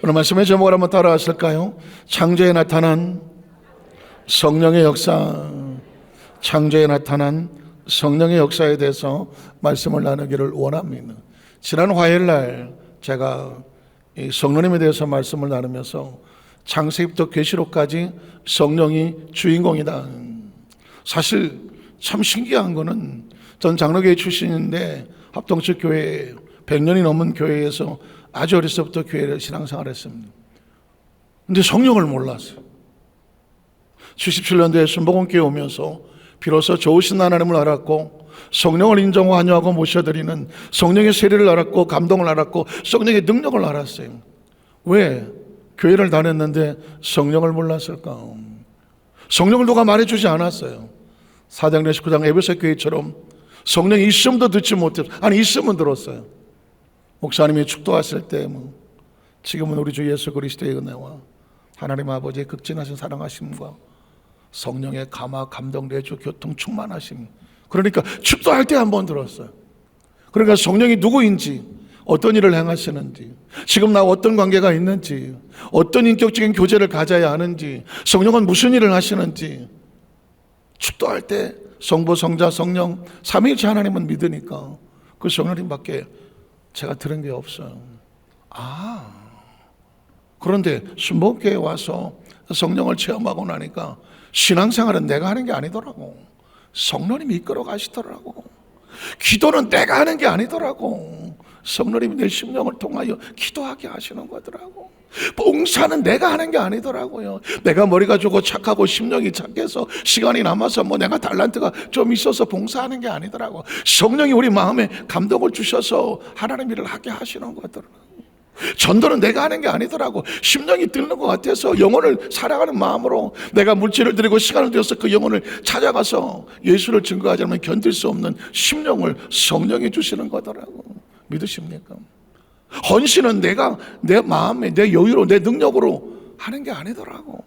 오늘 말씀의 제목을 한번 따라하실까요? 창조에 나타난 성령의 역사. 창조에 나타난 성령의 역사에 대해서 말씀을 나누기를 원합니다. 지난 화요일날 제가 이 성령님에 대해서 말씀을 나누면서 창세기부터 계시록까지 성령이 주인공이다. 사실 참 신기한 거는 전 장로교회 출신인데 합동측 교회 100년이 넘은 교회에서 아주 어렸을 때부터 교회를 신앙생활을 했습니다. 근데 성령을 몰랐어요. 77년도에 순복음교회 오면서 비로소 좋으신 하나님을 알았고 성령을 인정하고 환영하고 모셔드리는 성령의 세례를 알았고 감동을 알았고 성령의 능력을 알았어요. 왜? 교회를 다녔는데 성령을 몰랐을까? 성령을 누가 말해주지 않았어요. 사도행전 19장 에베소 교회처럼 성령이 있음도 듣지 못했어요. 아니 있으면 들었어요. 목사님이 축도하실 때 지금은 우리 주 예수 그리스도의 은혜와 하나님 아버지의 극진하신 사랑하심과 성령의 감화 감동 내주 교통 충만하심, 그러니까 축도할 때 한 번 들었어요. 그러니까 성령이 누구인지, 어떤 일을 행하시는지, 지금 나와 어떤 관계가 있는지, 어떤 인격적인 교제를 가져야 하는지, 성령은 무슨 일을 하시는지 축도할 때 성부 성자 성령 삼위일체 하나님은 믿으니까 그 성령님밖에 제가 들은 게 없어요. 그런데 순복음교회에 와서 성령을 체험하고 나니까 신앙생활은 내가 하는 게 아니더라고. 성령님이 이끌어 가시더라고. 기도는 내가 하는 게 아니더라고. 성령님이 내 심령을 통하여 기도하게 하시는 거더라고. 봉사는 내가 하는 게 아니더라고요. 내가 머리가 좋고 착하고 심령이 착해서 시간이 남아서 내가 달란트가 좀 있어서 봉사하는 게 아니더라고. 성령이 우리 마음에 감동을 주셔서 하나님 일을 하게 하시는 거더라고. 전도는 내가 하는 게 아니더라고. 심령이 들는 것 같아서 영혼을 사랑하는 마음으로 내가 물질을 드리고 시간을 들여서 그 영혼을 찾아가서 예수를 증거하지 않으면 견딜 수 없는 심령을 성령이 주시는 거더라고. 믿으십니까? 헌신은 내가 내 마음에 내 여유로 내 능력으로 하는 게 아니더라고.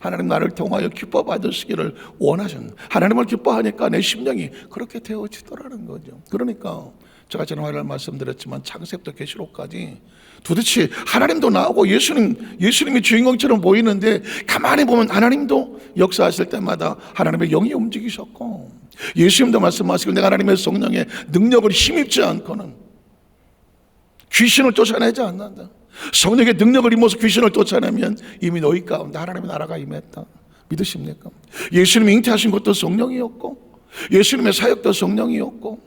하나님 나를 통하여 기뻐 받으시기를 원하신, 하나님을 기뻐하니까 내 심령이 그렇게 되어지더라는 거죠. 그러니까 제가 지난 화요일에 말씀드렸지만 창세부터 계시록까지 도대체 하나님도 나오고 예수님이 주인공처럼 보이는데 가만히 보면 하나님도 역사하실 때마다 하나님의 영이 움직이셨고 예수님도 말씀하시고 내가 하나님의 성령의 능력을 힘입지 않고는 귀신을 쫓아내지 않는다. 성령의 능력을 입어서 귀신을 쫓아내면 이미 너희 가운데 하나님의 나라가 임했다. 믿으십니까? 예수님이 잉태하신 것도 성령이었고 예수님의 사역도 성령이었고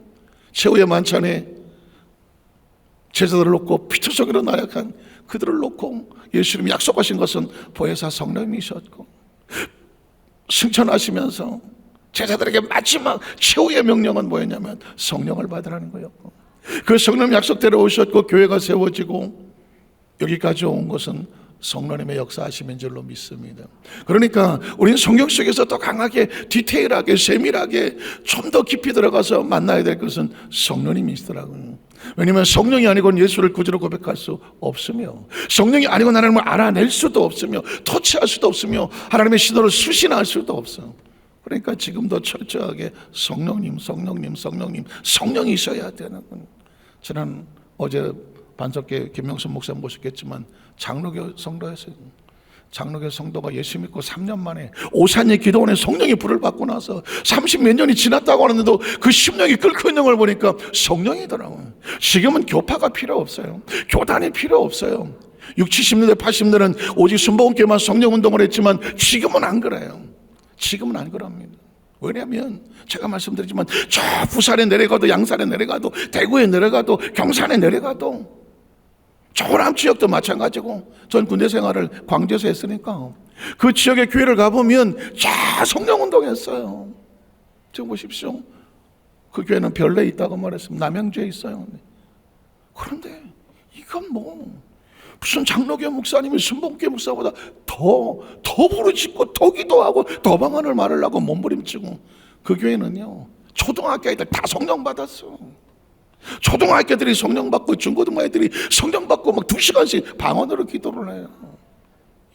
최후의 만찬에 제자들을 놓고 피투성이로 나약한 그들을 놓고 예수님이 약속하신 것은 보혜사 성령이셨고 승천하시면서 제자들에게 마지막 최후의 명령은 뭐였냐면 성령을 받으라는 거였고 그 성령 약속대로 오셨고 교회가 세워지고 여기까지 온 것은 성령님의 역사하심인 줄로 믿습니다. 그러니까 우리는 성경 속에서 더 강하게 디테일하게 세밀하게 좀 더 깊이 들어가서 만나야 될 것은 성령님이시더라고요. 왜냐하면 성령이 아니고는 예수를 구주로 고백할 수 없으며 성령이 아니고는 하나님을 알아낼 수도 없으며 터치할 수도 없으며 하나님의 신호를 수신할 수도 없어. 그러니까 지금도 철저하게 성령님 성령이 있어야 되는 건 지난 어제 반석계 김명선 목사 모셨겠지만 장로교 성도였어요. 장로교 성도가 예수 믿고 3년 만에 오산리 기도원에 성령이 불을 받고 나서 30몇 년이 지났다고 하는데도 그 심령이 끓고 있는 걸 보니까 성령이더라고요. 지금은 교파가 필요 없어요. 교단이 필요 없어요. 60, 70년대 80년대는 오직 순복음교회만 성령운동을 했지만 지금은 안 그래요. 지금은 안 그럽니다. 왜냐하면 제가 말씀드리지만 저 부산에 내려가도 양산에 내려가도 대구에 내려가도 경산에 내려가도 저 호남 지역도 마찬가지고 전 군대 생활을 광주에서 했으니까 그 지역의 교회를 가보면 다 성령운동했어요. 지금 보십시오. 그 교회는 별내에 있다고 말했습니다. 남양주에 있어요. 그런데 이건 무슨 장로교 목사님이 순복음교회 목사보다 더 부르짖고 더 기도하고 더 방언을 말하려고 몸부림치고 그 교회는요 초등학교 아이들 다 성령 받았어. 초등학교들이 성령 받고 중고등부 애들이 성령 받고 막 2시간씩 방언으로 기도를 해요.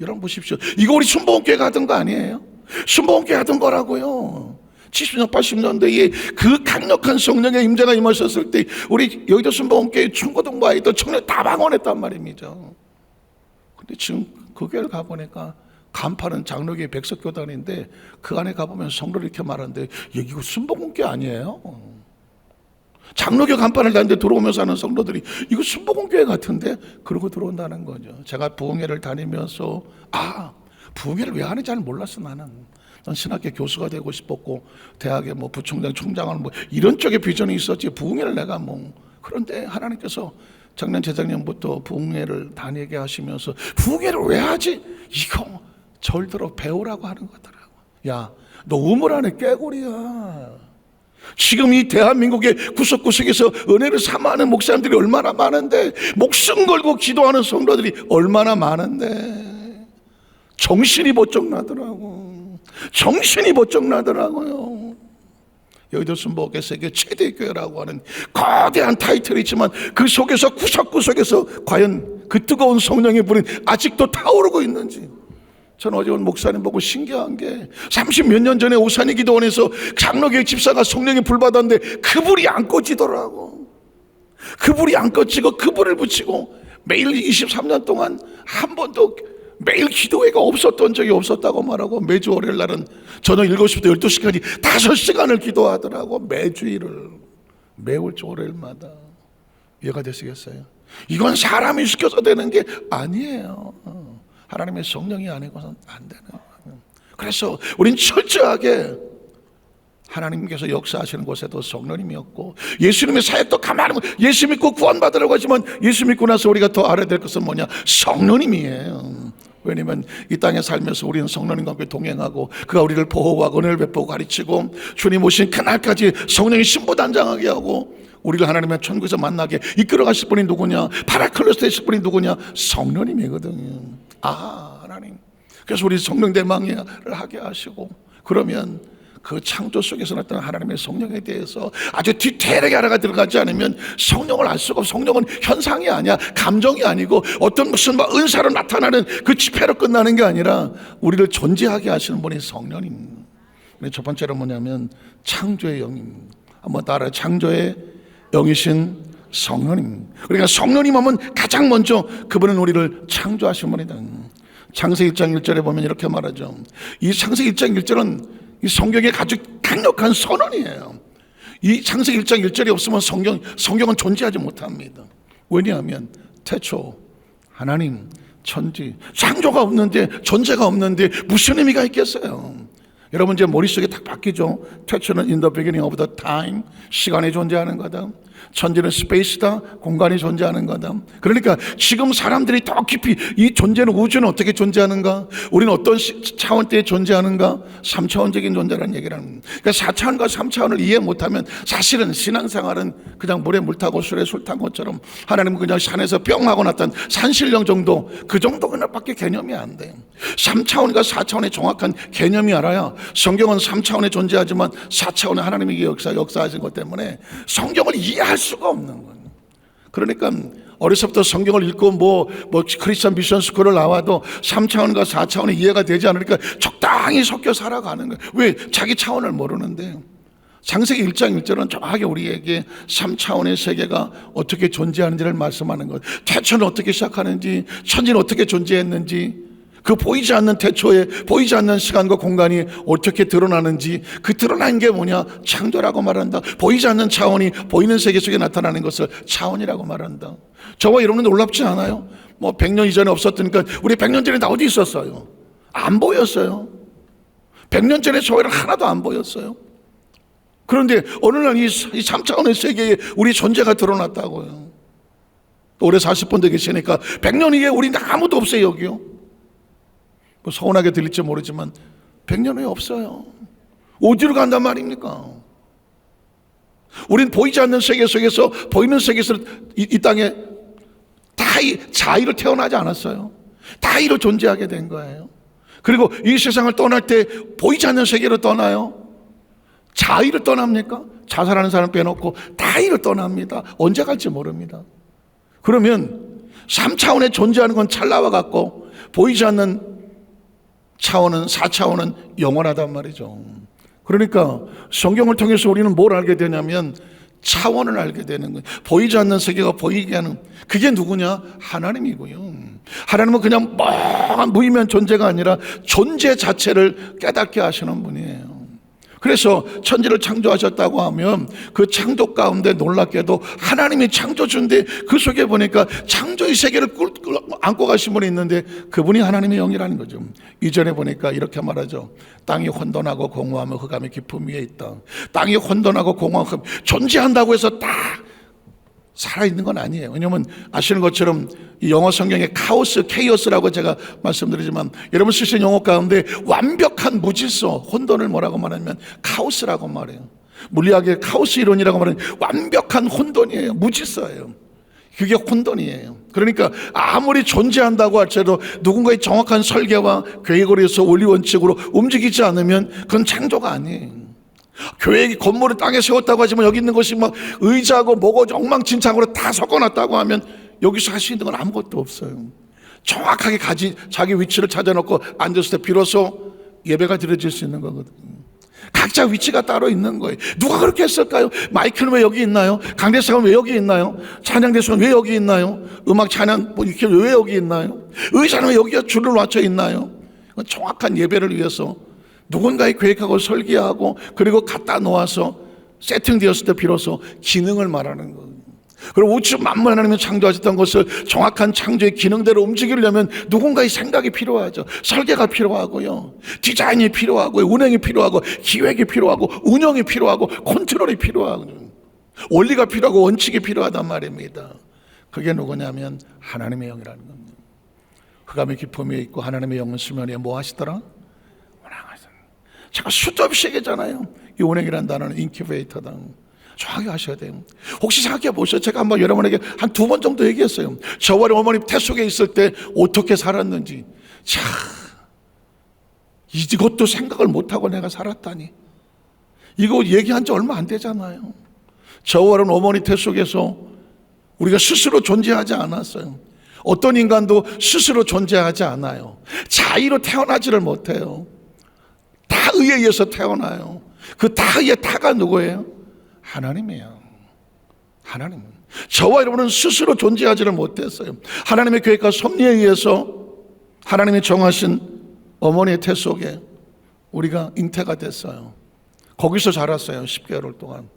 여러분 보십시오. 이거 우리 순복음교회가 하던 거 아니에요? 순복음교회 하던 거라고요. 70년 80년대에 그 강력한 성령의 임재가 임하셨을 때 우리 여의도 순복음교회 중고등부 아이들 청년 다 방언했단 말입니다. 근데 지금 그 교회를 가보니까 간판은 장로교회 백석교단인데 그 안에 가보면 성도를 이렇게 말하는데 이거 순복음교회 아니에요? 장로교 간판을 다는데 들어오면서 하는 성도들이 이거 순복음교회 같은데? 그러고 들어온다는 거죠. 제가 부흥회를 다니면서 부흥회를 왜 하는지 잘 몰랐어. 나는 신학교 교수가 되고 싶었고 대학의 뭐 부총장, 총장을 뭐 이런 쪽에 비전이 있었지 부흥회를 내가 뭐. 그런데 하나님께서 작년 재작년부터 부흥회를 다니게 하시면서 부흥회를 왜 하지? 이거 절대로 배우라고 하는 거더라고. 야, 너 우물 안에 깨구리야. 지금 이 대한민국의 구석구석에서 은혜를 삼아하는 목사님들이 얼마나 많은데, 목숨 걸고 기도하는 성도들이 얼마나 많은데 정신이 번쩍 나더라고. 정신이 번쩍 나더라고요. 여의도 순복음교회 세계 최대 교회라고 하는 거대한 타이틀이 있지만 그 속에서 구석구석에서 과연 그 뜨거운 성령의 불이 아직도 타오르고 있는지. 저는 어제 온 목사님 보고 신기한 게 30몇 년 전에 오산이 기도원에서 장로교회 집사가 성령의 불 받았는데 그 불이 안 꺼지더라고. 그 불이 안 꺼지고 그 불을 붙이고 매일 23년 동안 한 번도 매일 기도회가 없었던 적이 없었다고 말하고 매주 월요일 날은 저녁 7시부터 12시까지 5시간을 기도하더라고. 매주일을 매월 월요일마다. 이해가 되시겠어요? 이건 사람이 시켜서 되는 게 아니에요. 하나님의 성령이 아니고서는 안 되는 거예요. 그래서 우린 철저하게 하나님께서 역사하시는 곳에도 성령님이었고 예수님의 사역도 가만히 예수 믿고 구원받으라고 하지만 예수 믿고 나서 우리가 더 알아야 될 것은 뭐냐? 성령님이에요. 왜냐하면 이 땅에 살면서 우리는 성령님과 함께 동행하고 그가 우리를 보호하고 은혜를 베푸고 가르치고 주님 오신 그날까지 성령이 신부단장하게 하고 우리를 하나님의 천국에서 만나게 이끌어 가실 분이 누구냐? 파라클로스 되실 분이 누구냐? 성령님이거든요. 하나님. 그래서 우리 성령 대망회를 하게 하시고 그러면 그 창조 속에서 나타난 하나님의 성령에 대해서 아주 디테일하게 알아가 들어가지 않으면 성령을 알 수가 없어. 성령은 현상이 아니야. 감정이 아니고 어떤 무슨 은사로 나타나는 그 집회로 끝나는 게 아니라 우리를 존재하게 하시는 분이 성령님. 첫 번째로 뭐냐면 창조의 영임. 한번 따라해. 창조의 영이신 성령님. 그러니까 성령님 하면 가장 먼저 그분은 우리를 창조하신 분이다. 창세기 1장 1절에 보면 이렇게 말하죠. 이 창세기 1장 1절은 이 성경의 아주 강력한 선언이에요. 이 창세기 1장 1절이 없으면 성경은 존재하지 못합니다. 왜냐하면 태초 하나님 천지 창조가 없는데 존재가 없는데 무슨 의미가 있겠어요? 여러분 제 머릿속에 딱 바뀌죠. 태초는 in the beginning of the time, 시간이 존재하는 거다. 천지는 스페이스다, 공간이 존재하는 거다. 그러니까 지금 사람들이 더 깊이 이 존재는 우주는 어떻게 존재하는가? 우리는 어떤 차원대에 존재하는가? 3차원적인 존재라는 얘기를 하는 거예요. 그러니까 4차원과 3차원을 이해 못하면 사실은 신앙생활은 그냥 물에 물 타고 술에 술 탄 것처럼 하나님은 그냥 산에서 뿅 하고 났던 산신령 정도, 그 정도 그날밖에 개념이 안 돼요. 3차원과 4차원의 정확한 개념이 알아야 성경은 3차원에 존재하지만 4차원의 하나님의 역사하신 것 때문에 성경을 이해할 수가 없는 거예요. 그러니까 어려서부터 성경을 읽고 뭐 크리스천 미션 스쿨을 나와도 3차원과 4차원이 이해가 되지 않으니까 적당히 섞여 살아가는 거예요. 왜? 자기 차원을 모르는데. 창세기 1장 1절은 정확하게 우리에게 3차원의 세계가 어떻게 존재하는지를 말씀하는 거예요. 태초는 어떻게 시작하는지, 천지는 어떻게 존재했는지, 그 보이지 않는 태초에 보이지 않는 시간과 공간이 어떻게 드러나는지, 그 드러난 게 뭐냐? 창조라고 말한다. 보이지 않는 차원이 보이는 세계 속에 나타나는 것을 차원이라고 말한다. 저와 여러분은 놀랍지 않아요? 100년 이전에 없었으니까 우리 100년 전에 나 어디 있었어요? 안 보였어요. 100년 전에 저희는 하나도 안 보였어요. 그런데 어느 날 이 3차원의 세계에 우리 존재가 드러났다고요. 올해 40분 더 계시니까 100년 후에 우리는 아무도 없어요. 여기요. 서운하게 들릴지 모르지만 100년 후에 없어요. 어디로 간단 말입니까? 우린 보이지 않는 세계 속에서 보이는 세계에서 이 땅에 자의로 태어나지 않았어요. 다의로 존재하게 된 거예요. 그리고 이 세상을 떠날 때 보이지 않는 세계로 떠나요. 자의로 떠납니까? 자살하는 사람 빼놓고 다의로 떠납니다. 언제 갈지 모릅니다. 그러면 3차원에 존재하는 건 찰나와 같고 보이지 않는 차원은 4차원은 영원하단 말이죠. 그러니까 성경을 통해서 우리는 뭘 알게 되냐면 차원을 알게 되는 거예요. 보이지 않는 세계가 보이게 하는 그게 누구냐? 하나님이고요. 하나님은 그냥 멍한 무의미한 존재가 아니라 존재 자체를 깨닫게 하시는 분이에요. 그래서 천지를 창조하셨다고 하면 그 창조 가운데 놀랍게도 하나님이 창조주인데 그 속에 보니까 창조의 세계를 안고 가신 분이 있는데 그분이 하나님의 영이라는 거죠. 이전에 보니까 이렇게 말하죠. 땅이 혼돈하고 공허하며 흑암의 깊음 위에 있다. 땅이 혼돈하고 공허하고 존재한다고 해서 다 살아있는 건 아니에요. 왜냐하면 아시는 것처럼 이 영어 성경에 카오스, 케이오스라고 제가 말씀드리지만 여러분 쓰신 영어 가운데 완벽한 무질서, 혼돈을 뭐라고 말하면 카오스라고 말해요. 물리학의 카오스 이론이라고 말하는 완벽한 혼돈이에요. 무질서예요. 그게 혼돈이에요. 그러니까 아무리 존재한다고 할지라도 누군가의 정확한 설계와 계획을 위해서 원리 원칙으로 움직이지 않으면 그건 창조가 아니에요. 교회 건물을 땅에 세웠다고 하지만 여기 있는 것이 막 의자고 뭐고 엉망진창으로 다 섞어놨다고 하면 여기서 할 수 있는 건 아무것도 없어요. 정확하게 자기 위치를 찾아놓고 앉았을 때 비로소 예배가 드려질 수 있는 거거든요. 각자 위치가 따로 있는 거예요. 누가 그렇게 했을까요? 마이크는 왜 여기 있나요? 강대상은 왜 여기 있나요? 찬양대상은 왜 여기 있나요? 음악 찬양 왜 여기 있나요? 의자는 왜 여기에 줄을 맞춰 있나요? 정확한 예배를 위해서 누군가의 계획하고 설계하고 그리고 갖다 놓아서 세팅되었을 때 비로소 기능을 말하는 거예요. 그리고 우주 만물 하나님이 창조하셨던 것을 정확한 창조의 기능대로 움직이려면 누군가의 생각이 필요하죠. 설계가 필요하고요, 디자인이 필요하고요, 운행이 필요하고, 기획이 필요하고, 운영이 필요하고, 컨트롤이 필요하고, 원리가 필요하고, 원칙이 필요하단 말입니다. 그게 누구냐면 하나님의 영이라는 겁니다. 흑암의 깊음 위에 있고 하나님의 영은 수면 위에 뭐 하시더라? 제가 수도 없이 얘기잖아요. 이 운행이라는 단어는 인큐베이터다. 정확히 하셔야 돼요. 혹시 생각해 보세요. 제가 한번 여러분에게 한 2번 정도 얘기했어요. 저와 어머님 태 속에 있을 때 어떻게 살았는지. 자, 이것도 생각을 못하고 내가 살았다니. 이거 얘기한 지 얼마 안 되잖아요. 저와 어머니 태 속에서 우리가 스스로 존재하지 않았어요. 어떤 인간도 스스로 존재하지 않아요. 자의로 태어나지를 못해요. 타의에 의해서 태어나요. 그 타의의 타가 누구예요? 하나님이에요. 하나님. 저와 여러분은 스스로 존재하지를 못했어요. 하나님의 계획과 섭리에 의해서 하나님이 정하신 어머니의 태 속에 우리가 잉태가 됐어요. 거기서 자랐어요. 10개월 동안.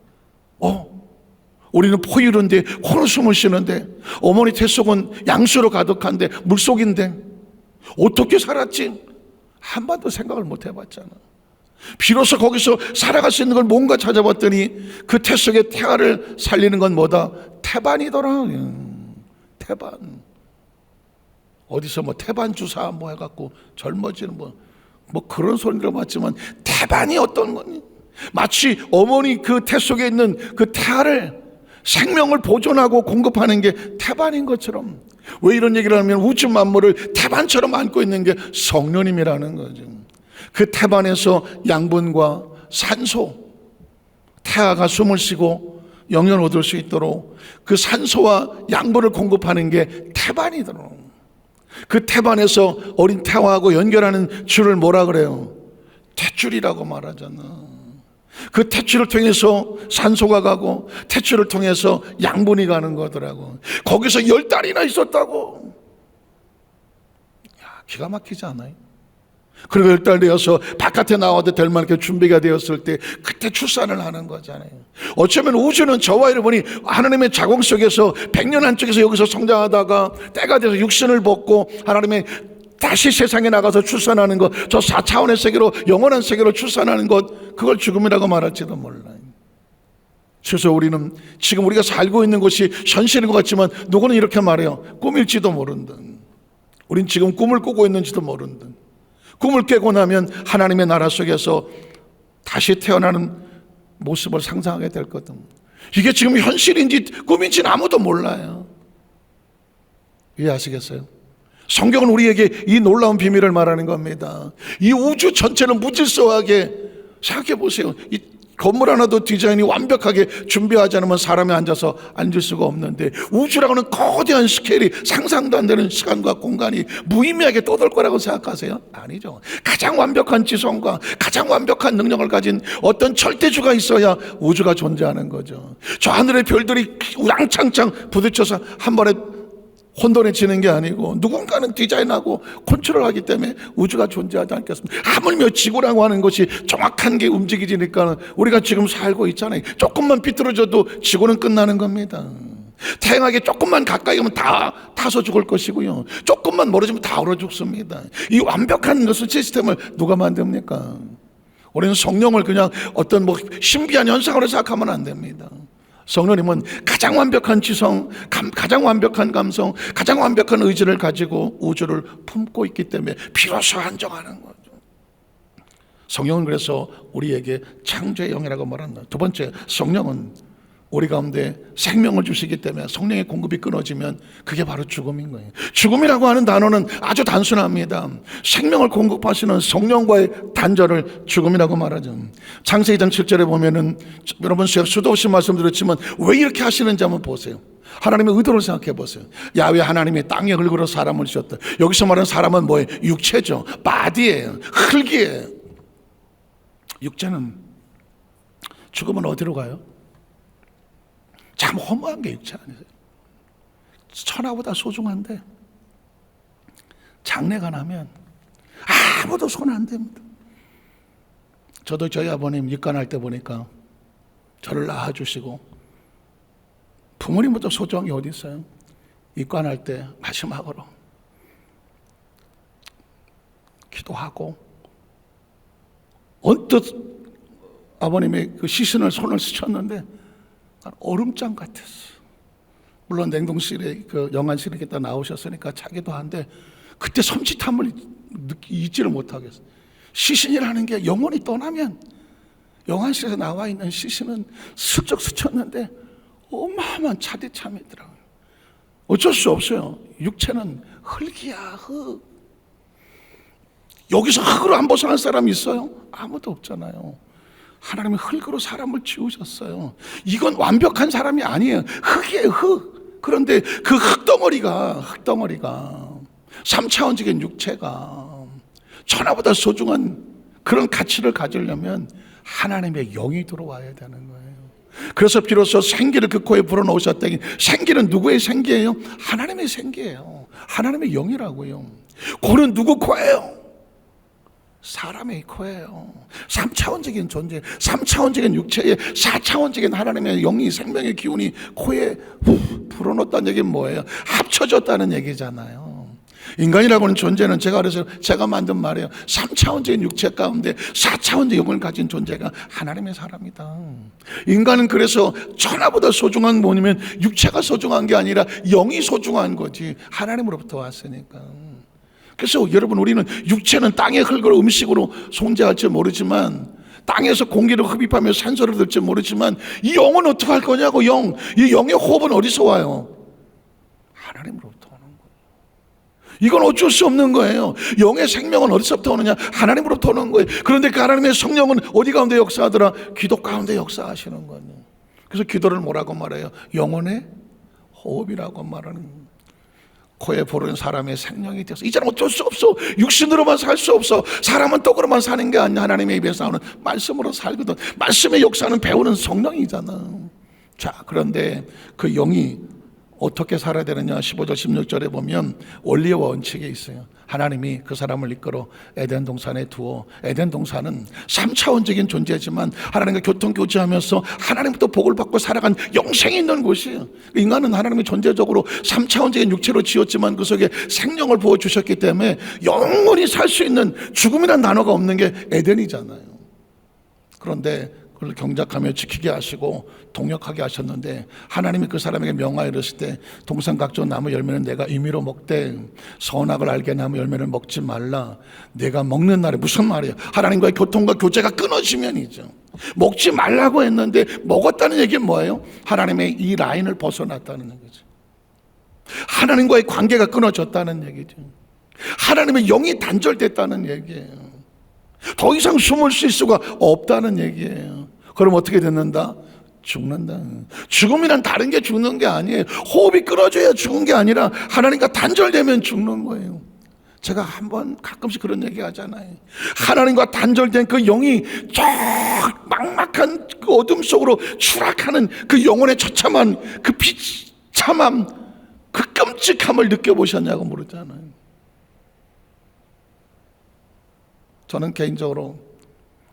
우리는 포유류인데 코로 숨을 쉬는데 어머니 태 속은 양수로 가득한데 물속인데 어떻게 살았지? 한 번도 생각을 못 해봤잖아. 비로소 거기서 살아갈 수 있는 걸 뭔가 찾아봤더니 그 태 속의 태아를 살리는 건 뭐다? 태반이더라. 태반. 어디서 뭐 태반 주사 뭐 해갖고 젊어지는 뭐 그런 소리 들어봤지만 태반이 어떤 거니? 마치 어머니 그 태 속에 있는 그 태아를 생명을 보존하고 공급하는 게 태반인 것처럼. 왜 이런 얘기를 하면 우주 만물을 태반처럼 안고 있는 게 성령님이라는 거죠. 그 태반에서 양분과 산소, 태아가 숨을 쉬고 영양을 얻을 수 있도록 그 산소와 양분을 공급하는 게 태반이더라고요. 그 태반에서 어린 태아하고 연결하는 줄을 뭐라 그래요? 탯줄이라고 말하잖아. 그 탯줄을 통해서 산소가 가고 탯줄을 통해서 양분이 가는 거더라고. 거기서 10달이나 있었다고. 기가 막히지 않아요? 그리고 10달 되어서 바깥에 나와도 될 만큼 준비가 되었을 때 그때 출산을 하는 거잖아요. 어쩌면 우주는 저와 여러분이 하나님의 자궁 속에서 100년 한쪽에서 여기서 성장하다가 때가 돼서 육신을 벗고 하나님의 다시 세상에 나가서 출산하는 것, 저 4차원의 세계로 영원한 세계로 출산하는 것, 그걸 죽음이라고 말할지도 몰라요. 그래서 우리는 지금 우리가 살고 있는 것이 현실인 것 같지만 누구는 이렇게 말해요. 꿈일지도 모른다. 우린 지금 꿈을 꾸고 있는지도 모른다. 꿈을 깨고 나면 하나님의 나라 속에서 다시 태어나는 모습을 상상하게 될 거든. 이게 지금 현실인지 꿈인지는 아무도 몰라요. 이해하시겠어요? 성경은 우리에게 이 놀라운 비밀을 말하는 겁니다. 이 우주 전체는 무질서하게 생각해 보세요. 이 건물 하나도 디자인이 완벽하게 준비하지 않으면 사람이 앉아서 앉을 수가 없는데 우주라고는 거대한 스케일이 상상도 안 되는 시간과 공간이 무의미하게 떠돌 거라고 생각하세요? 아니죠. 가장 완벽한 지성과 가장 완벽한 능력을 가진 어떤 절대주가 있어야 우주가 존재하는 거죠. 저 하늘의 별들이 우랑창창 부딪혀서 한 번에 혼돈해지는 게 아니고 누군가는 디자인하고 컨트롤하기 때문에 우주가 존재하지 않겠습니까? 하물며 지구라고 하는 것이 정확한 게 움직이니까 우리가 지금 살고 있잖아요. 조금만 비뚤어져도 지구는 끝나는 겁니다. 태양에게 조금만 가까이 가면 다 타서 죽을 것이고요, 조금만 멀어지면 다 얼어 죽습니다. 이 완벽한 것을 시스템을 누가 만듭니까? 우리는 성령을 그냥 어떤 신비한 현상으로 생각하면 안 됩니다. 성령님은 가장 완벽한 지성, 가장 완벽한 감성, 가장 완벽한 의지를 가지고 우주를 품고 있기 때문에 비로소 안정하는 거죠. 성령은 그래서 우리에게 창조의 영이라고 말한다. 두 번째, 성령은 우리 가운데 생명을 주시기 때문에 성령의 공급이 끊어지면 그게 바로 죽음인 거예요. 죽음이라고 하는 단어는 아주 단순합니다. 생명을 공급하시는 성령과의 단절을 죽음이라고 말하죠. 창세기 2장 7절에 보면은, 여러분 제가 수도 없이 말씀드렸지만 왜 이렇게 하시는지 한번 보세요. 하나님의 의도를 생각해 보세요. 야훼 하나님이 땅에 흙으로 사람을 지었다. 여기서 말하는 사람은 뭐예요? 육체죠. 바디예요. 흙이에요. 육체는 죽으면 어디로 가요? 참 허무한 게 육체 아니세요? 천하보다 소중한데 장례가 나면 아무도 손 안 댑니다. 저도 저희 아버님 입관할 때 보니까 저를 낳아주시고, 부모님보다 소중한 게 어디 있어요? 입관할 때 마지막으로 기도하고 언뜻 아버님의 그 시신을 손을 스쳤는데 얼음장 같았어. 물론 냉동실에 그 영안실에 있다 나오셨으니까 차기도 한데 그때 섬찟함을 잊지를 못하겠어. 시신이라는 게 영혼이 떠나면, 영안실에서 나와 있는 시신은 슬쩍 스쳤는데 어마어마한 차디참이더라고요. 어쩔 수 없어요. 육체는 흙이야, 흙. 여기서 흙으로 안 벗어난 사람이 있어요? 아무도 없잖아요. 하나님은 흙으로 사람을 지으셨어요. 이건 완벽한 사람이 아니에요. 흙이에요, 흙. 그런데 그 흙덩어리가 3차원적인 육체가 천하보다 소중한 그런 가치를 가지려면 하나님의 영이 들어와야 되는 거예요. 그래서 비로소 생기를 그 코에 불어넣으셨다니, 생기는 누구의 생기예요? 하나님의 생기예요. 하나님의 영이라고요. 코는 누구 코예요? 사람의 코예요. 3차원적인 존재, 3차원적인 육체에 4차원적인 하나님의 영이, 생명의 기운이 코에 불어넣었다는 얘기는 뭐예요? 합쳐졌다는 얘기잖아요. 인간이라고 하는 존재는 제가 만든 말이에요. 3차원적인 육체 가운데 4차원적 영을 가진 존재가 하나님의 사람이다. 인간은 그래서 천하보다 소중한 뭐냐면 육체가 소중한 게 아니라 영이 소중한 거지. 하나님으로부터 왔으니까. 그래서 여러분, 우리는 육체는 땅의 흙으로 음식으로 존재할지 모르지만, 땅에서 공기를 흡입하며 산소를 들지 모르지만, 이 영은 어떻게 할 거냐고. 이 영의 호흡은 어디서 와요? 하나님으로부터 오는 거예요. 이건 어쩔 수 없는 거예요. 영의 생명은 어디서부터 오느냐? 하나님으로부터 오는 거예요. 그런데 그 하나님의 성령은 어디 가운데 역사하더라? 기도 가운데 역사하시는 거예요. 그래서 기도를 뭐라고 말해요? 영혼의 호흡이라고 말하는 거예요. 코에 부르는 사람의 생명이 되어서, 이제는 어쩔 수 없어. 육신으로만 살 수 없어. 사람은 떡으로만 사는 게 아니야. 하나님의 입에서 나오는 말씀으로 살거든. 말씀의 역사는 배우는 성령이잖아. 자, 그런데 그 영이 어떻게 살아야 되느냐? 15절 16절에 보면 원리와 원칙이 있어요. 하나님이 그 사람을 이끌어 에덴 동산에 두어, 에덴 동산은 3차원적인 존재지만 하나님과 교통교제하면서 하나님부터 복을 받고 살아간 영생이 있는 곳이에요. 인간은 하나님이 존재적으로 3차원적인 육체로 지었지만 그 속에 생명을 부어주셨기 때문에 영원히 살 수 있는, 죽음이라는 단어가 없는 게 에덴이잖아요. 그런데 그걸 경작하며 지키게 하시고 동역하게 하셨는데, 하나님이 그 사람에게 명하여 이르실 때, 동산 각종 나무 열매는 내가 임의로 먹되 선악을 알게 나무 열매를 먹지 말라. 내가 먹는 날에, 무슨 말이에요? 하나님과의 교통과 교제가 끊어지면이죠. 먹지 말라고 했는데 먹었다는 얘기는 뭐예요? 하나님의 이 라인을 벗어났다는 얘기죠. 하나님과의 관계가 끊어졌다는 얘기죠. 하나님의 영이 단절됐다는 얘기예요. 더 이상 숨을 쉴 수가 없다는 얘기예요. 그럼 어떻게 됐는다? 죽는다. 죽음이란 다른 게 죽는 게 아니에요. 호흡이 끊어져야 죽은 게 아니라 하나님과 단절되면 죽는 거예요. 제가 한번 가끔씩 그런 얘기 하잖아요. 하나님과 단절된 그 영이 저 막막한 그 어둠 속으로 추락하는 그 영혼의 처참한 그 비참함, 그 끔찍함을 느껴보셨냐고 물었잖아요. 저는 개인적으로,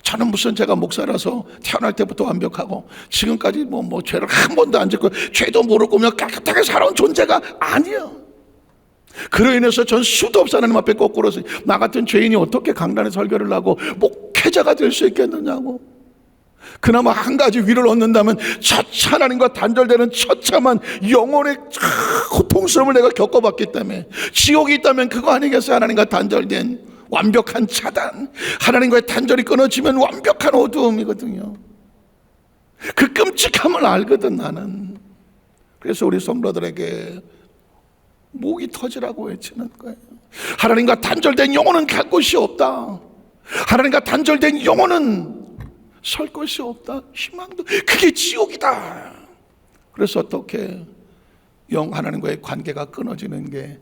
저는 무슨 제가 목사라서 태어날 때부터 완벽하고 지금까지 뭐 죄를 한 번도 안 짓고 죄도 모르고 그냥 깨끗하게 살아온 존재가 아니야. 그로 인해서 전 수도 없이 하나님 앞에 거꾸로 서서 나 같은 죄인이 어떻게 강단에 설교를 하고 목회자가 될 수 있겠느냐고. 그나마 한 가지 위를 얻는다면 하나님과 단절되는 처참한 영혼의 고통스러움을 내가 겪어봤기 때문에, 지옥이 있다면 그거 아니겠어요? 하나님과 단절된 완벽한 차단, 하나님과의 단절이 끊어지면 완벽한 어두움이거든요. 그 끔찍함을 알거든 나는. 그래서 우리 성도들에게 목이 터지라고 외치는 거예요. 하나님과 단절된 영혼은 갈 곳이 없다. 하나님과 단절된 영혼은 설 곳이 없다. 희망도, 그게 지옥이다. 그래서 어떻게 하나님과의 관계가 끊어지는 게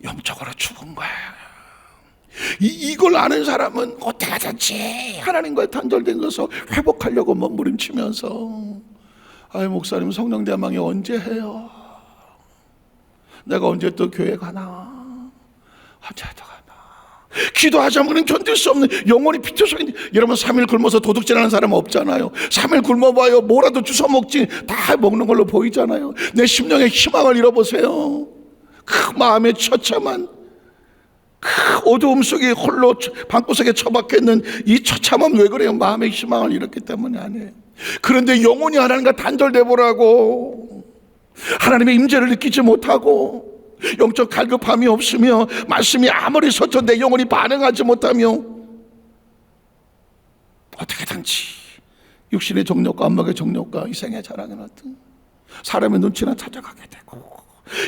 영적으로 죽은 거야. 이걸 아는 사람은 어떻게 하든지 하나님과의 단절된 것을 회복하려고 몸부림치면서, 아이 목사님 성령 대망이 언제 해요? 내가 언제 또 교회 가나? 언제 또 가나? 기도하자면 견딜 수 없는 영혼이 비춰서. 여러분 3일 굶어서 도둑질하는 사람 없잖아요. 3일 굶어봐요, 뭐라도 주워 먹지. 다 먹는 걸로 보이잖아요. 내 심령의 희망을 잃어보세요. 그 마음의 처참한 그 어두움 속에 홀로 방구석에 처박혀 있는 이 처참함, 왜 그래요? 마음의 희망을 잃었기 때문에 아니에요. 그런데 영혼이 하나님과 단절돼 보라고, 하나님의 임재를 느끼지 못하고 영적 갈급함이 없으며 말씀이 아무리 서쳐 내 영혼이 반응하지 못하며 어떻게든지 육신의 정욕과 안목의 정욕과 이생의 자랑에 같은 사람의 눈치나 찾아가게 되고,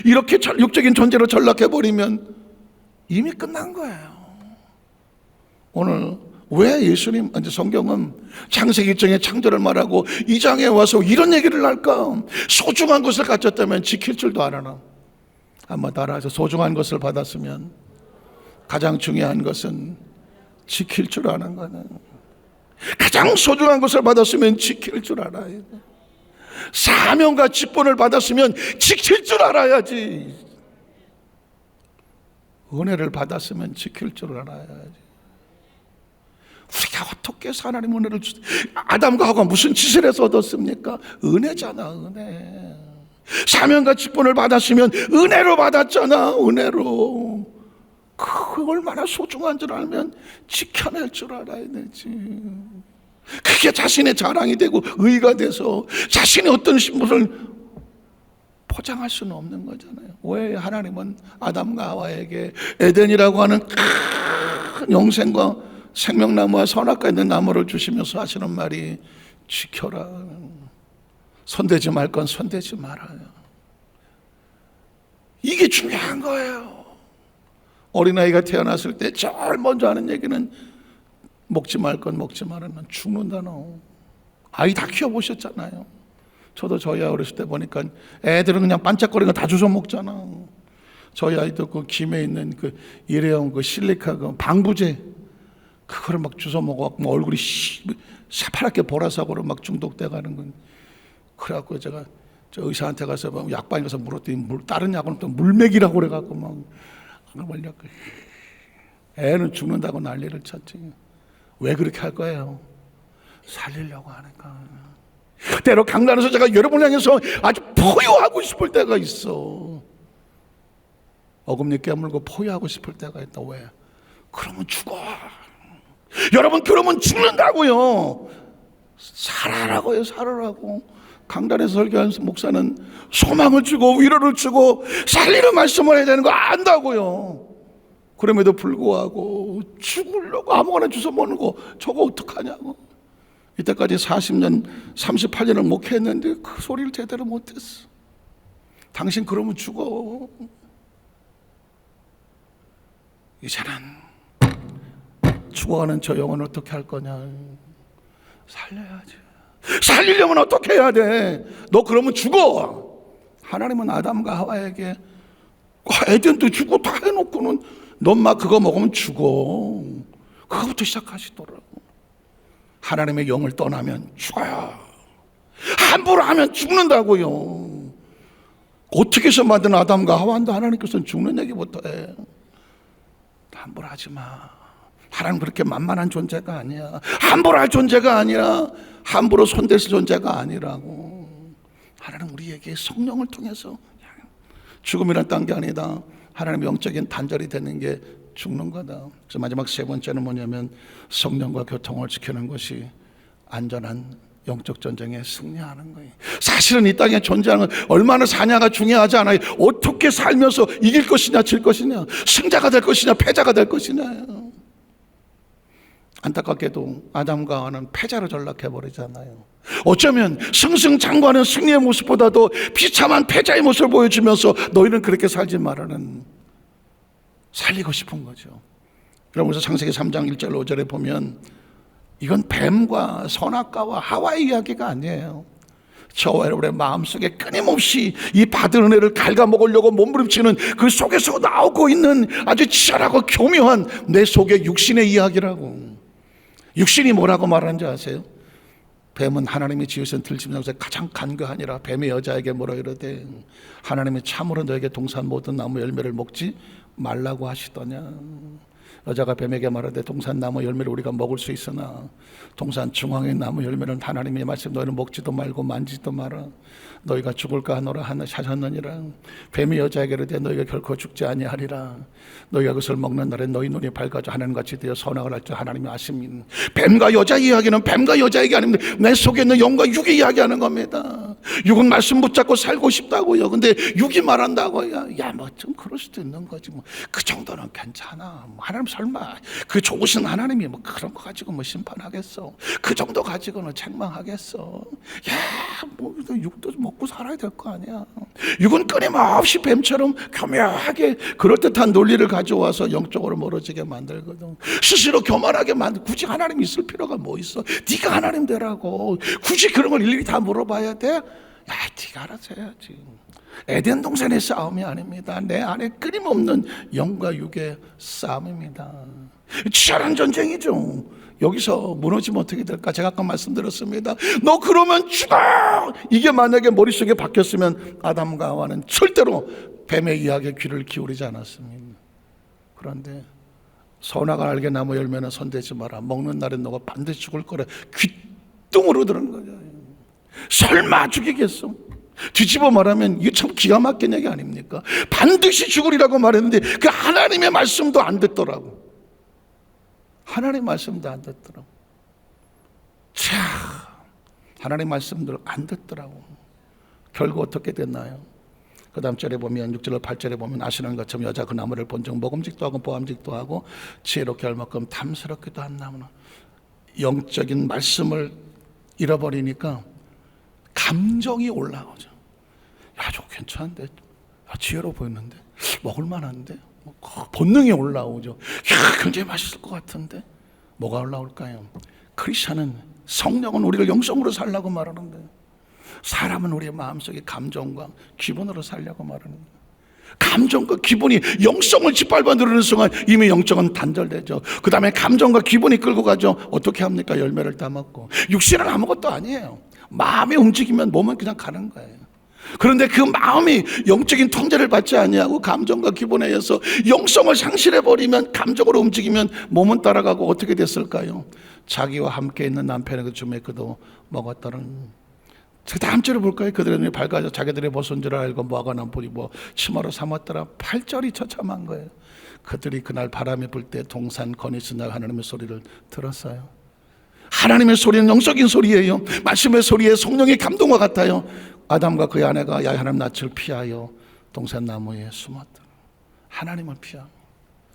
이렇게 육적인 존재로 전락해버리면 이미 끝난 거예요. 오늘 왜 예수님, 성경은 창세기 1장의 창조를 말하고 2장에 와서 이런 얘기를 할까? 소중한 것을 가졌다면 지킬 줄도 알아나. 한번 따라해서, 소중한 것을 받았으면 가장 중요한 것은 지킬 줄 아는 거는, 가장 소중한 것을 받았으면 지킬 줄 알아야 돼. 사명과 직분을 받았으면 지킬 줄 알아야지. 은혜를 받았으면 지킬 줄 알아야지. 우리가 어떻게 해서 하나님 은혜를 아담과 하와가 무슨 짓을 해서 얻었습니까? 은혜잖아, 은혜. 사명과 직분을 받았으면 은혜로 받았잖아, 은혜로. 그 얼마나 소중한 줄 알면 지켜낼 줄 알아야 되지. 그게 자신의 자랑이 되고 의의가 돼서 자신의 어떤 신분을 포장할 수는 없는 거잖아요. 왜 하나님은 아담과 하와에게 에덴이라고 하는 큰 영생과 생명나무와 선악과 있는 나무를 주시면서 하시는 말이, 지켜라. 손대지 말 건 손대지 말아요. 이게 중요한 거예요. 어린아이가 태어났을 때 제일 먼저 하는 얘기는 먹지 말 건 먹지 말으면 죽는다 너. 아이 다 키워보셨잖아요. 저도 저희 아이 어렸을 때 보니까 애들은 그냥 반짝거리는 거 다 주워 먹잖아. 저희 아이도 그 김에 있는 그 일회용 그 실리카 그 방부제, 그거를 막 주워 먹어갖고 얼굴이 새파랗게 보라색으로 막 중독돼 가는 건. 그래갖고 제가 저 의사한테 가서 약방에 가서 물었더니 다른 약은 또 물맥이라고 그래갖고 막 말렸고, 애는 죽는다고 난리를 쳤지. 왜 그렇게 할 거예요? 살리려고 하니까. 때로 강단에서 제가 여러분을 향해서 아주 포효하고 싶을 때가 있어. 어금니 깨물고 포효하고 싶을 때가 있다. 왜? 그러면 죽어. 여러분, 그러면 죽는다고요. 살아라고요, 살아라고. 강단에서 설교한 목사는 소망을 주고 위로를 주고 살리는 말씀을 해야 되는 거 안다고요. 그럼에도 불구하고 죽으려고 아무거나 주워 먹는 거, 저거 어떡하냐고. 이때까지 40년 38년을 목회했는데 그 소리를 제대로 못했어. 당신 그러면 죽어. 이제는 죽어가는 저 영혼을 어떻게 할 거냐. 살려야지. 살리려면 어떻게 해야 돼? 너 그러면 죽어. 하나님은 아담과 하와에게 에덴도 죽고 다 해놓고는 넌 막 그거 먹으면 죽어. 그거부터 시작하시더라고. 하나님의 영을 떠나면 죽어요. 함부로 하면 죽는다고요. 어떻게 해서 만든 아담과 하와인데 하나님께서는 죽는 얘기부터 해. 함부로 하지 마. 하나님 그렇게 만만한 존재가 아니야. 함부로 할 존재가 아니라 함부로 손댈 존재가 아니라고. 하나님 우리에게 성령을 통해서 죽음이란 딴 게 아니다. 하나님 영적인 단절이 되는 게 죽는 거다. 그래서 마지막 세 번째는 뭐냐면 성령과 교통을 지키는 것이 안전한 영적 전쟁에 승리하는 거예요. 사실은 이 땅에 존재하는 얼마나 사냐가 중요하지 않아요. 어떻게 살면서 이길 것이냐 질 것이냐, 승자가 될 것이냐 패자가 될 것이냐. 안타깝게도 아담과 하와는 패자로 전락해버리잖아요. 어쩌면 승승장구하는 승리의 모습보다도 비참한 패자의 모습을 보여주면서 너희는 그렇게 살지 말라는, 살리고 싶은 거죠. 그러면서 창세기 3장 1절 5절에 보면 이건 뱀과 선악과와 하와의 이야기가 아니에요. 저와 여러분의 마음속에 끊임없이 이 받은 은혜를 갉아먹으려고 몸부림치는 그 속에서 나오고 있는 아주 치열하고 교묘한 내 속의 육신의 이야기라고. 육신이 뭐라고 말하는지 아세요? 뱀은 하나님이 지으신 들짐승 중에서 가장 간교하니라. 뱀의 여자에게 뭐라 이러되 하나님이 참으로 너에게 동산 모든 나무 열매를 먹지 말라고 하시더냐. 여자가 뱀에게 말하되 동산 나무 열매를 우리가 먹을 수 있으나 동산 중앙의 나무 열매는 하나님의 말씀 너희는 먹지도 말고 만지지도 마라. 너희가 죽을까 하노라 하셨느니라. 뱀이 여자에게 이르되 너희가 결코 죽지 아니하리라. 너희가 그것을 먹는 날에 너희 눈이 밝아져 하나님같이 되어 선악을 알 줄 하나님이 아십니다. 뱀과 여자 이야기는 뱀과 여자 얘기 아닙니다. 내 속에 있는 영과 육이 이야기하는 겁니다. 육은 말씀 붙잡고 살고 싶다고요. 근데 육이 말한다고요. 야 뭐 좀 그럴 수도 있는 거지 뭐. 그 정도는 괜찮아. 뭐 하나님 설마 그 좋으신 하나님이 뭐 그런 거 가지고 뭐 심판하겠어. 그 정도 가지고는 책망하겠어. 야 뭐 육도 먹고 살아야 될 거 아니야. 육은 끊임없이 뱀처럼 교묘하게 그럴듯한 논리를 가져와서 영적으로 멀어지게 만들거든. 스스로 교만하게 만들. 굳이 하나님 있을 필요가 뭐 있어. 네가 하나님 되라고. 굳이 그런 걸 일일이 다 물어봐야 돼? 야 네가 알아서 해야지. 에덴 동산의 싸움이 아닙니다. 내 안에 끊임없는 영과 육의 싸움입니다. 치열한 전쟁이죠. 여기서 무너지면 어떻게 될까? 제가 아까 말씀드렸습니다. 너 그러면 죽어! 이게 만약에 머릿속에 박혔으면 아담과 하와는 절대로 뱀의 이야기에 귀를 기울이지 않았습니다. 그런데 선악을 알게 나무 열매는 손대지 마라. 먹는 날엔 너가 반드시 죽을 거라. 귀뚱으로 들은 거죠. 설마 죽이겠어? 뒤집어 말하면 이게 참 기가 막힌 얘기 아닙니까? 반드시 죽으리라고 말했는데 그 하나님의 말씀도 안 듣더라고. 하나님 말씀도 안 듣더라고. 자, 하나님 말씀들 안 듣더라고. 결국 어떻게 됐나요? 그 다음 절에 보면 6절 8절에 보면 아시는 것처럼 여자 그 나무를 본즉 먹음직도 하고 보암직도 하고 지혜롭게 할 만큼 탐스럽기도 한 나무는. 영적인 말씀을 잃어버리니까 감정이 올라오죠. 야 저거 괜찮은데, 야 지혜로 보이는데, 먹을만한데, 본능이 올라오죠. 야 굉장히 맛있을 것 같은데. 뭐가 올라올까요? 크리스천은, 성령은 우리를 영성으로 살라고 말하는데 사람은 우리의 마음속의 감정과 기분으로 살려고 말하는 거예요. 감정과 기분이 영성을 짓밟아 누르는 순간 이미 영적은 단절되죠. 그 다음에 감정과 기분이 끌고 가죠. 어떻게 합니까? 열매를 따먹고. 육신은 아무것도 아니에요. 마음이 움직이면 몸은 그냥 가는 거예요. 그런데 그 마음이 영적인 통제를 받지 아니하고 감정과 기분에 의해서 영성을 상실해버리면, 감정으로 움직이면 몸은 따라가고 어떻게 됐을까요? 자기와 함께 있는 남편의 그 주매 그도 먹었다는. 다음 절을 볼까요? 그들의 눈이 밝아져 자기들의 벗은 줄 알고 무화과 나무를 입어 치마로 삼았더라. 8절이 처참한 거예요. 그들이 그날 바람이 불 때 동산 거니스날 하나님의 소리를 들었어요. 하나님의 소리는 영적인 소리예요. 말씀의 소리에 성령의 감동과 같아요. 아담과 그의 아내가 야 하나님 낯을 피하여 동산 나무에 숨었더라. 하나님을 피하고.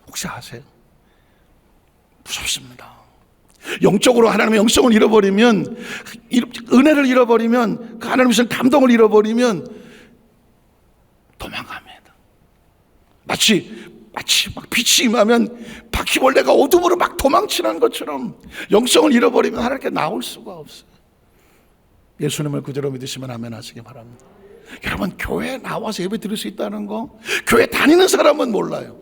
혹시 아세요? 무섭습니다. 영적으로 하나님의 영성을 잃어버리면, 은혜를 잃어버리면, 그 하나님의 감동을 잃어버리면 도망갑니다. 마치 막 빛이 임하면 바퀴벌레가 어둠으로 막 도망치는 것처럼 영성을 잃어버리면 하나님께 나올 수가 없어요. 예수님을 그대로 믿으시면 아멘 하시기 바랍니다. 여러분, 교회에 나와서 예배 드릴 수 있다는 거, 교회 다니는 사람은 몰라요.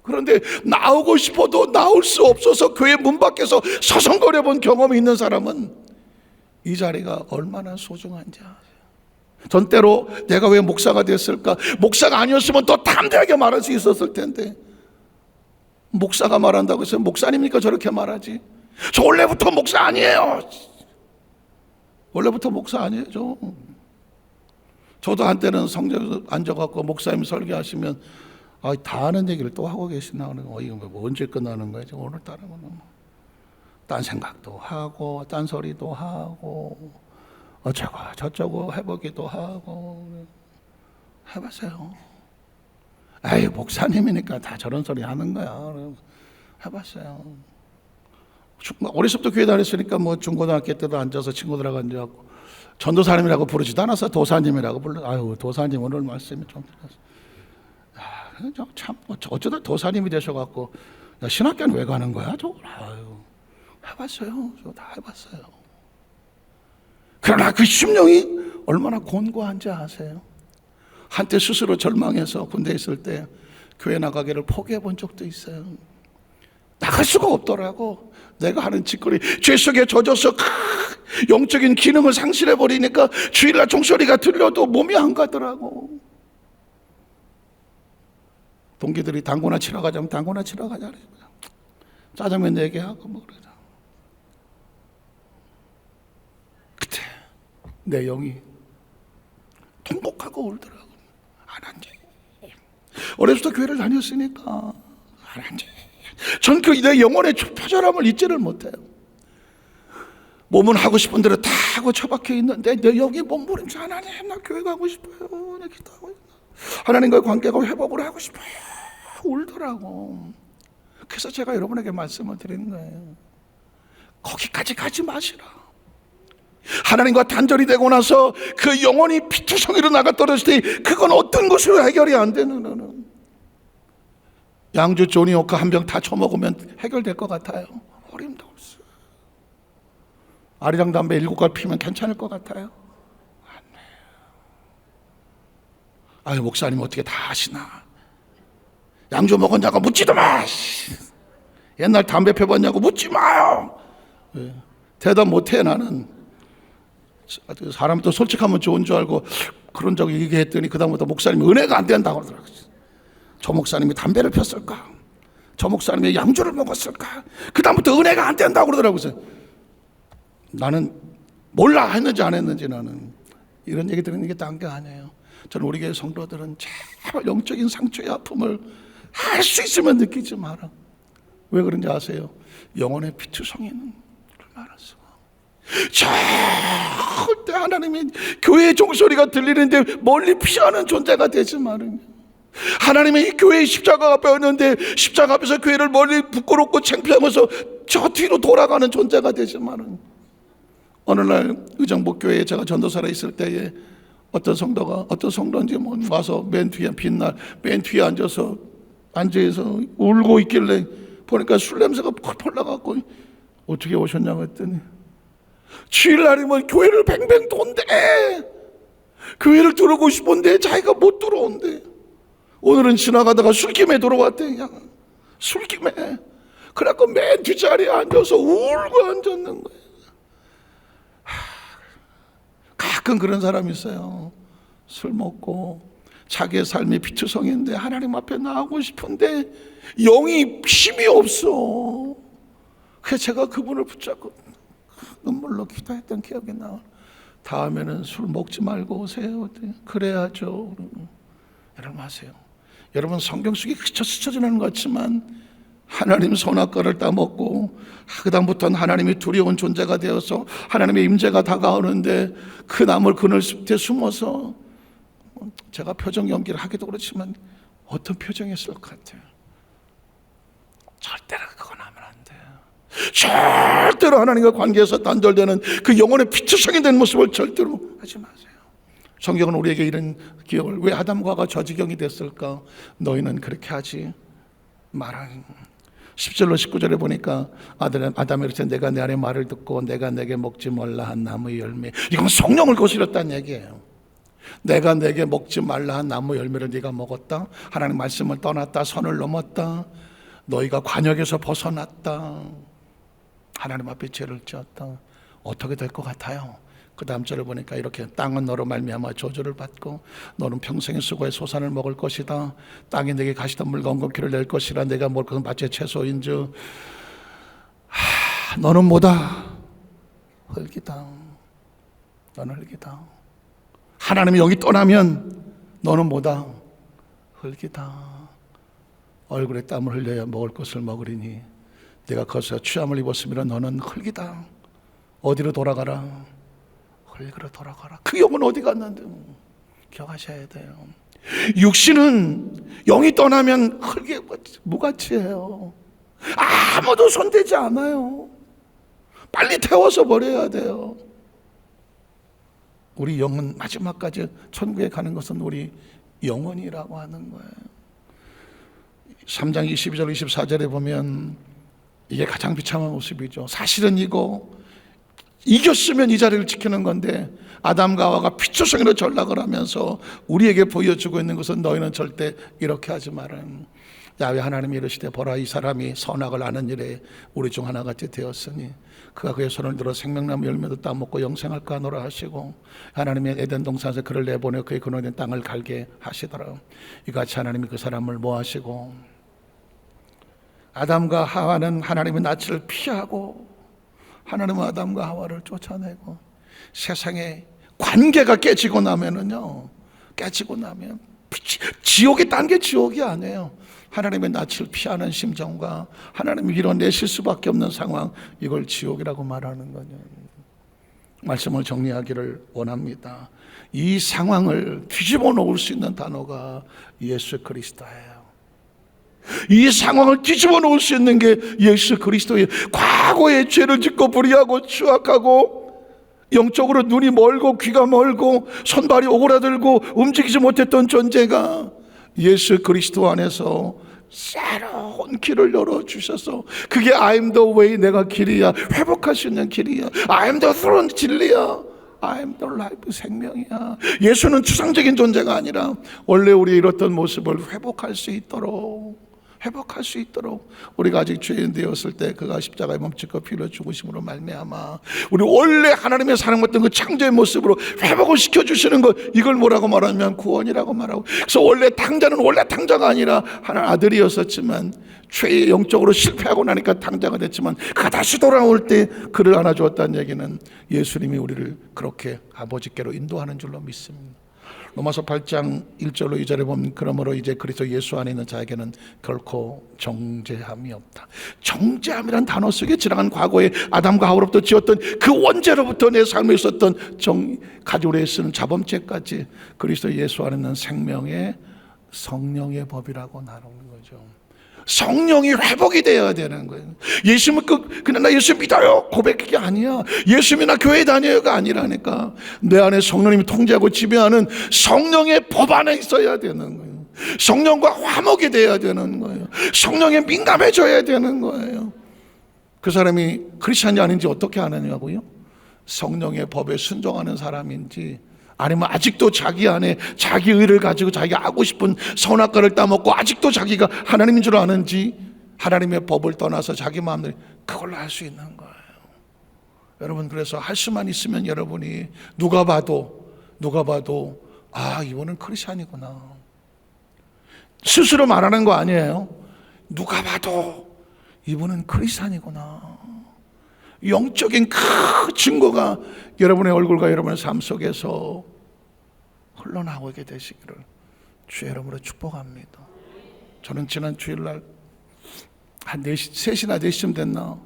그런데 나오고 싶어도 나올 수 없어서 교회 문 밖에서 서성거려 본 경험이 있는 사람은 이 자리가 얼마나 소중한지 아세요. 전 때로 내가 왜 목사가 됐을까? 목사가 아니었으면 더 담대하게 말할 수 있었을 텐데, 목사가 말한다고 해서 목사님이니까 저렇게 말하지. 저 원래부터 목사 아니에요. 원래부터 목사 아니에요. 저도 한때는 성전에서 앉아갖고 목사님 설교하시면 다 아는 얘기를 또 하고 계시나 그러고 이거 뭐 언제 끝나는 거야? 오늘따라는 딴 생각도 하고 딴 소리도 하고 어쩌고 저쩌고 해보기도 하고. 해봤어요. 아이 목사님이니까 다 저런 소리 하는 거야. 해봤어요. 어려서부터 교회 다녔으니까 뭐 중고등학교 때도 앉아서 친구들하고 앉아갖고 전도사님이라고 부르지도 않아서 도사님이라고 불러. 아유 도사님 오늘 말씀이 좀 참 어쩌다 도사님이 되셔갖고 야, 신학교는 왜 가는 거야? 저걸 아유 해봤어요. 저 다 해봤어요. 그러나 그 심령이 얼마나 곤고한지 아세요? 한때 스스로 절망해서 군대에 있을 때 교회 나가기를 포기해 본 적도 있어요. 나갈 수가 없더라고. 내가 하는 짓거리 죄 속에 젖어서 영적인 기능을 상실해 버리니까 주일날 종소리가 들려도 몸이 안 가더라고. 동기들이 당구나 치러 가자면 당구나 치러 가자. 짜장면 4개 하고 뭐 그러자. 그때 내 영이 통곡하고 울더라고. 하나님, 어려서부터 교회를 다녔으니까 하나님, 전 그 내 영혼의 표절함을 잊지를 못해요. 몸은 하고 싶은 대로 다 하고 처박혀 있는데 내 영이 몸부림치 하나님 나 교회 가고 싶어요. 나 기도하고 하나님과의 관계가 회복을 하고 싶어요. 울더라고. 그래서 제가 여러분에게 말씀을 드리는 거예요. 거기까지 가지 마시라. 하나님과 단절이 되고 나서 그 영혼이 피투성이로 나가 떨어질 때 그건 어떤 것으로 해결이 안 되는 거는 양주 조니오카 한 병 다 처먹으면 해결될 것 같아요? 어림도 없어요. 아리랑 담배 7갈 피면 괜찮을 것 같아요? 안 돼요. 아유 목사님 어떻게 다 아시나? 양주 먹었냐고 묻지도 마. 옛날 담배 펴봤냐고 묻지 마요. 대답 못해. 나는 사람이 또 솔직하면 좋은 줄 알고 그런 적이 얘기했더니 그 다음부터 목사님이 은혜가 안 된다고 그러더라고요. 저 목사님이 담배를 폈을까? 저 목사님이 양주를 먹었을까? 그 다음부터 은혜가 안 된다고 그러더라고요. 나는 몰라 했는지 안 했는지. 나는 이런 얘기 들은 게 딴 게 아니에요. 저는 우리 교회 성도들은 제발 영적인 상처의 아픔을 할 수 있으면 느끼지 마라. 왜 그런지 아세요? 영혼의 피투성이는 알았어. 절대 하나님이 교회의 종소리가 들리는데 멀리 피하는 존재가 되지 말으며, 하나님의 교회의 십자가 앞에 있는데 십자가 앞에서 교회를 멀리 부끄럽고 창피하면서 저 뒤로 돌아가는 존재가 되지 말으며. 어느 날 의정부교회에 제가 전도사로 있을 때에 어떤 성도인지 뭐 와서 맨 뒤에 빛날 맨 뒤에 앉아서 울고 있길래 보니까 술 냄새가 펄펄 나갖고 어떻게 오셨냐고 했더니 주일날이면 교회를 뱅뱅 돈대. 교회를 들어오고 싶은데 자기가 못 들어온대. 오늘은 지나가다가 술김에 들어왔대. 그냥 술김에. 그래갖고 맨 뒷자리에 앉아서 울고 앉았는 거예요. 가끔 그런 사람이 있어요. 술 먹고 자기의 삶이 피투성인데 하나님 앞에 나가고 싶은데 영이 힘이 없어. 그래서 제가 그분을 붙잡고 눈물로 기도했던 기억이 나요. 다음에는 술 먹지 말고 오세요. 그래야죠. 여러분 아세요? 여러분 성경 속에 스쳐 지나는 것 같지만 하나님 선악과를 따먹고 그 다음부터는 하나님이 두려운 존재가 되어서 하나님의 임재가 다가오는데 그 나물 그늘 숲에 숨어서, 제가 표정 연기를 하기도 그렇지만 어떤 표정이었을 것 같아요? 절대로 그건 하면 안 돼요. 절대로 하나님과 관계에서 단절되는 그 영혼의 피투성이 된 모습을 절대로 하지 마세요. 성경은 우리에게 이런 기억을, 왜 아담과 하와가 저지경이 됐을까? 너희는 그렇게 하지 마라. 10절로 19절에 보니까 아담이 이르되 내가 내 아내 말을 듣고 내가 내게 먹지 말라 한 나무의 열매, 이건 성령을 거스렸다는 얘기예요. 내가 내게 먹지 말라 한 나무 열매를 네가 먹었다. 하나님 말씀을 떠났다. 선을 넘었다. 너희가 관역에서 벗어났다. 하나님 앞에 죄를 지었다. 어떻게 될 것 같아요? 그 다음 절을 보니까 이렇게 땅은 너로 말미암아 저주를 받고 너는 평생의 수고의 소산을 먹을 것이다. 땅이 내게 가시덤불 건건기를 낼 것이라. 내가 먹을 것은 밭의 채소인즉 너는 뭐다? 흙이다. 너는 흙이다. 하나님의 영이 떠나면 너는 뭐다? 흙이다. 얼굴에 땀을 흘려야 먹을 것을 먹으리니 내가 거기서 취함을 입었으면 너는 흙이다. 어디로 돌아가라? 흙으로 돌아가라. 그 영은 어디 갔는데? 기억하셔야 돼요. 육신은 영이 떠나면 흙에 무가치해요. 아무도 손대지 않아요. 빨리 태워서 버려야 돼요. 우리 영은 마지막까지 천국에 가는 것은 우리 영혼이라고 하는 거예요. 3장 22절 24절에 보면 이게 가장 비참한 모습이죠. 사실은 이거 이겼으면 이 자리를 지키는 건데 아담과 하와가 피초성으로 전락을 하면서 우리에게 보여주고 있는 것은 너희는 절대 이렇게 하지 마라. 야훼 하나님이 이르시되 보라 이 사람이 선악을 아는 일에 우리 중 하나같이 되었으니 그가 그의 손을 들어 생명나무 열매도 따먹고 영생할까 하노라 하시고 하나님의 에덴 동산에서 그를 내보내 그의 근원된 땅을 갈게 하시더라. 이같이 하나님이 그 사람을 모하시고 아담과 하와는 하나님의 낯을 피하고 하나님은 아담과 하와를 쫓아내고 세상의 관계가 깨지고 나면은요, 깨지고 나면 지옥이 딴 게 지옥이 아니에요. 하나님의 낯을 피하는 심정과 하나님이 밀어내실 수밖에 없는 상황, 이걸 지옥이라고 말하는 거죠. 말씀을 정리하기를 원합니다. 이 상황을 뒤집어 놓을 수 있는 단어가 예수 그리스도예요. 이 상황을 뒤집어 놓을 수 있는 게 예수 그리스도예요. 과거의 죄를 짓고 불의하고 추악하고 영적으로 눈이 멀고 귀가 멀고 손발이 오그라들고 움직이지 못했던 존재가 예수 그리스도 안에서 새로운 길을 열어주셔서 그게 I am the way, 내가 길이야, 회복할 수 있는 길이야. I am the truth, 진리야. I am the life, 생명이야. 예수는 추상적인 존재가 아니라 원래 우리 이렇던 모습을 회복할 수 있도록 우리가 아직 죄인 되었을 때 그가 십자가에 몸짓고 피로 죽으심으로 말미암아 우리 원래 하나님의 사랑받던 그 창조의 모습으로 회복을 시켜주시는 것, 이걸 뭐라고 말하면 구원이라고 말하고, 그래서 원래 탕자는 원래 탕자가 아니라 하나님 아들이었었지만 죄의 영적으로 실패하고 나니까 탕자가 됐지만 그가 다시 돌아올 때 그를 안아주었다는 얘기는 예수님이 우리를 그렇게 아버지께로 인도하는 줄로 믿습니다. 로마서 8장 1절로 2절에 보면 그러므로 이제 그리스도 예수 안에 있는 자에게는 결코 정죄함이 없다. 정죄함이란 단어 속에 지나간 과거에 아담과 하와로부터 지었던 그 원죄로부터 내 삶에 있었던 가지고 쓰는 자범죄까지 그리스도 예수 안에 있는 생명의 성령의 법이라고 나누는 거죠. 성령이 회복이 되어야 되는 거예요. 예수 믿고 그냥 나 예수 믿어요 고백이 아니야. 예수 믿나 교회 다녀요가 아니라니까. 내 안에 성령님이 통제하고 지배하는 성령의 법 안에 있어야 되는 거예요. 성령과 화목이 되어야 되는 거예요. 성령에 민감해져야 되는 거예요. 그 사람이 크리스찬이 아닌지 어떻게 아느냐고요? 성령의 법에 순종하는 사람인지, 아니면 아직도 자기 안에 자기 의를 가지고 자기가 하고 싶은 선악과를 따먹고 아직도 자기가 하나님인 줄 아는지, 하나님의 법을 떠나서 자기 마음대로 그걸로 할 수 있는 거예요. 여러분, 그래서 할 수만 있으면 여러분이 누가 봐도 아, 이분은 크리스찬이구나 스스로 말하는 거 아니에요. 누가 봐도 이분은 크리스찬이구나, 영적인 그 증거가 여러분의 얼굴과 여러분의 삶 속에서 흘러나오게 되시기를 주의 이름으로 축복합니다. 저는 지난 주일날 한 4시, 3시나 4시쯤 됐나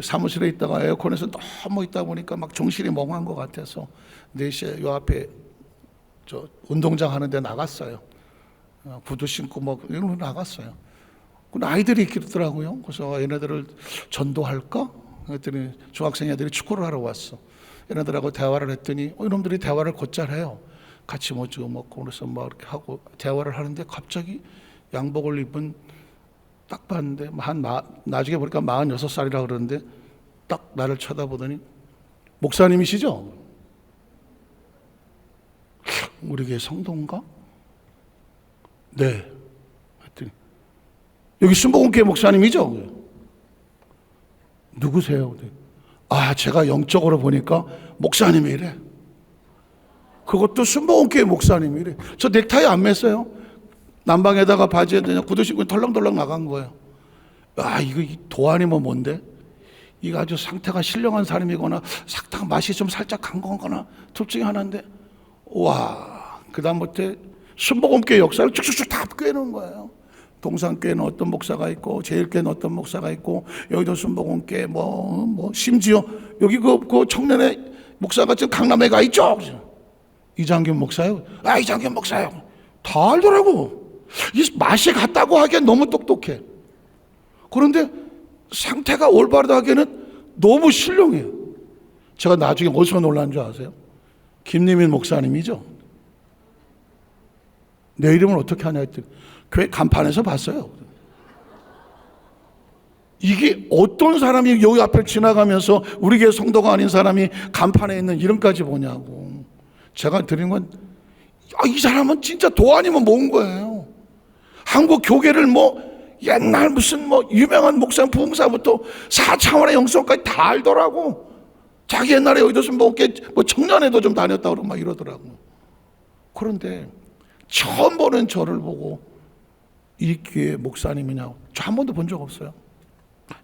사무실에 있다가 에어컨에서 너무 있다 보니까 막 정신이 멍한 것 같아서 4시에 요 앞에 저 운동장 하는데 나갔어요. 구두 신고 뭐 이런 거 나갔어요. 근데 아이들이 있더라고요. 그래서 얘네들을 전도할까? 그랬더니 중학생 애들이 축구를 하러 왔어. 얘네들하고 대화를 했더니 이놈들이 대화를 곧잘 해요. 같이 뭐 지금 먹고 그래서 막 이렇게 하고 대화를 하는데 갑자기 양복을 입은, 딱 봤는데 나중에 보니까 46살이라 그러는데 딱 나를 쳐다보더니 목사님이시죠? 우리 교회 성도인가? 네. 했더니 여기 순복음교회 목사님이죠? 누구세요? 제가 영적으로 보니까 목사님이 이래. 그것도 순복음교회 목사님이 이래. 저 넥타이 안 맸어요. 남방에다가 바지에 그냥 구두 신고 덜렁덜렁 나간 거예요. 이거 도안이면 뭔데? 이거 아주 상태가 신령한 사람이거나 삭당 맛이 좀 살짝 간 거거나 둘 중에 하나인데, 그 다음부터 순복음교회 역사를 쭉쭉쭉 다 꿰놓은 거예요. 동산교회는 어떤 목사가 있고, 제일교회는 어떤 목사가 있고, 여기도 순복음교회 심지어 여기 그 청년의 목사가 지금 강남에 가 있죠. 이장균 목사요? 이장균 목사요. 다 알더라고. 이 맛이 같다고 하기엔 너무 똑똑해. 그런데 상태가 올바르다기에는 너무 신령해요. 제가 나중에 어디서 놀란 줄 아세요? 김리민 목사님이죠. 내 이름을 어떻게 하냐 했더니 교회 간판에서 봤어요. 이게 어떤 사람이 여기 앞을 지나가면서 우리 교회 성도가 아닌 사람이 간판에 있는 이름까지 보냐고. 제가 드린 건 이 사람은 진짜 도안이면 뭔 거예요. 한국 교계를 옛날 무슨 유명한 목사 부흥사부터 4차원의 영성까지 다 알더라고. 자기 옛날에 여의도 순복음교회 청년회도 좀 다녔다고 그러고 막 이러더라고. 그런데 처음 보는 저를 보고 이 교회 목사님이냐고. 저 한 번도 본 적 없어요.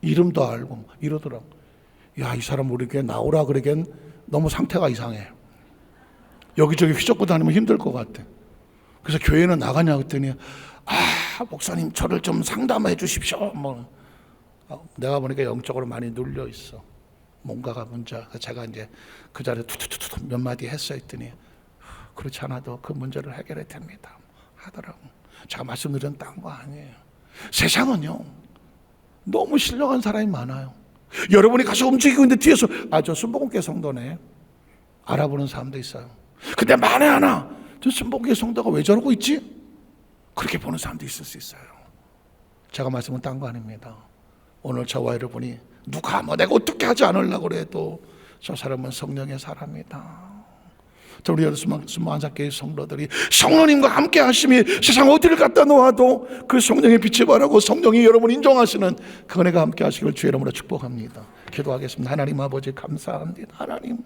이름도 알고 이러더라고. 이 사람 우리 교회 나오라 그러기엔 너무 상태가 이상해. 여기저기 휘젓고 다니면 힘들 것 같아. 그래서 교회는 나가냐 그랬더니 목사님 저를 좀 상담해 주십시오. 내가 보니까 영적으로 많이 눌려 있어. 뭔가가 문제가. 제가 이제 그 자리에 투투투투 몇 마디 했더니 그렇지 않아도 그 문제를 해결해야 됩니다 하더라고. 제가 말씀드린 딴 거 아니에요. 세상은요 너무 신령한 사람이 많아요. 여러분이 가서 움직이고 있는데 뒤에서 저 순복음교회 성도네 알아보는 사람도 있어요. 근데 만에 하나 저 순복음교회 성도가 왜 저러고 있지? 그렇게 보는 사람도 있을 수 있어요. 제가 말씀은 딴 거 아닙니다. 오늘 저와 여러분이 누가 내가 어떻게 하지 않으려고 그래도 저 사람은 성령의 사람이다. 우리 수만사교회 성도들이 성령님과 함께 하심이 세상 어디를 갖다 놓아도 그 성령의 빛이 바라고 성령이 여러분 인정하시는 그 은혜가 함께 하시길 주의 이름으로 축복합니다. 기도하겠습니다. 하나님 아버지 감사합니다. 하나님